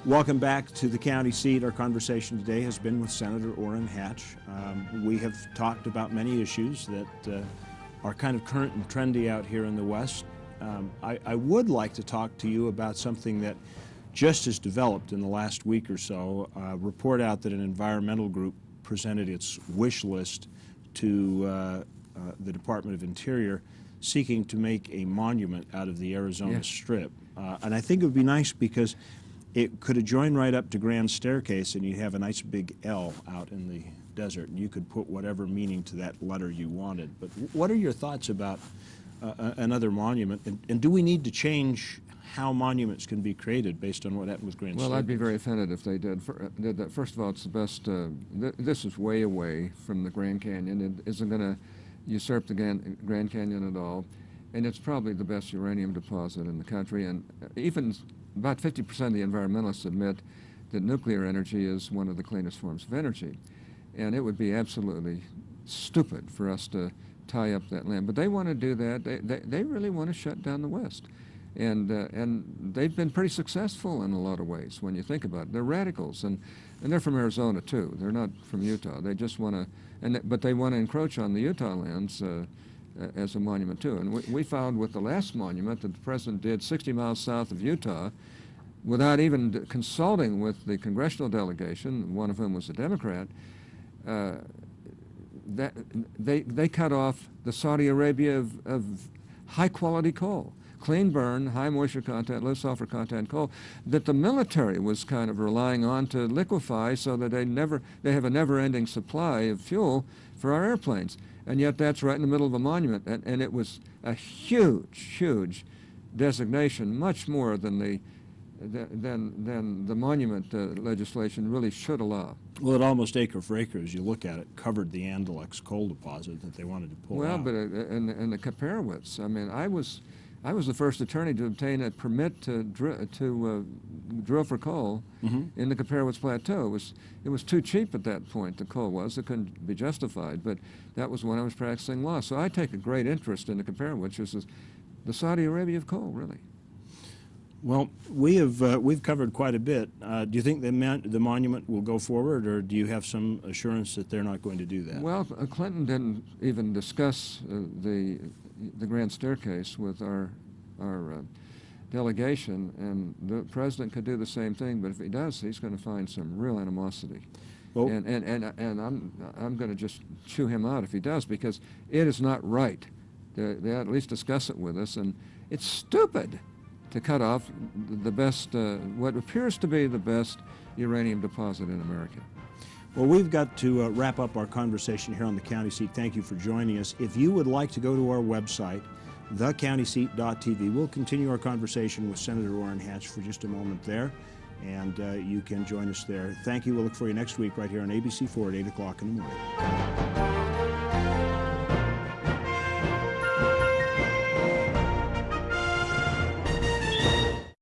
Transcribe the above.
Welcome back to the county seat. Our conversation today has been with Senator Orrin Hatch. We have talked about many issues that are kind of current and trendy out here in the West. I would like to talk to you about something that just has developed in the last week or so. A report out that an environmental group presented its wish list to the Department of Interior, seeking to make a monument out of the Arizona Strip. And I think it would be nice because it could adjoin right up to Grand Staircase, and you'd have a nice big L out in the desert, and you could put whatever meaning to that letter you wanted. But what are your thoughts about another monument, and do we need to change how monuments can be created based on what happened with Grand Staircase? Well, I'd be very offended if they did that. First of all, it's the best. This is way away from the Grand Canyon. It isn't going to usurp the Grand Canyon at all, and it's probably the best uranium deposit in the country. And even about 50% of the environmentalists admit that nuclear energy is one of the cleanest forms of energy. And it would be absolutely stupid for us to tie up that land. But they want to do that. They really want to shut down the West. And they've been pretty successful in a lot of ways when you think about it. They're radicals, and they're from Arizona too. They're not from Utah. They just want to, but they want to encroach on the Utah lands as a monument too. And we found with the last monument that the president did 60 miles south of Utah without even consulting with the congressional delegation, one of whom was a Democrat, that they cut off the Saudi Arabia of high-quality coal, clean burn, high moisture content, low sulfur content coal that the military was kind of relying on to liquefy so that they have a never-ending supply of fuel for our airplanes. And yet that's right in the middle of a monument, and it was a huge, huge designation, much more than the monument legislation really should allow. Well, it almost acre for acre, as you look at it, covered the Andalex coal deposit that they wanted to pull out. Well, but and the Kaperowitz, I mean, I was the first attorney to obtain a permit to drill for coal in the Kaperowitz Plateau. It was too cheap at that point, the coal was. It couldn't be justified, but that was when I was practicing law. So I take a great interest in the Kaperowitz, which is the Saudi Arabia of coal, really. Well, we've covered quite a bit. Do you think the monument will go forward, or do you have some assurance that they're not going to do that? Well, Clinton didn't even discuss the Grand Staircase with our delegation, and the president could do the same thing. But if he does, he's going to find some real animosity. Well, and I'm going to just chew him out if he does, because it is not right. They at least discuss it with us, and it's stupid to cut off the best, what appears to be the best uranium deposit in America. Well, we've got to wrap up our conversation here on the County Seat. Thank you for joining us. If you would like to go to our website, thecountyseat.tv, we'll continue our conversation with Senator Orrin Hatch for just a moment there, and you can join us there. Thank you. We'll look for you next week right here on ABC4 at 8 o'clock in the morning.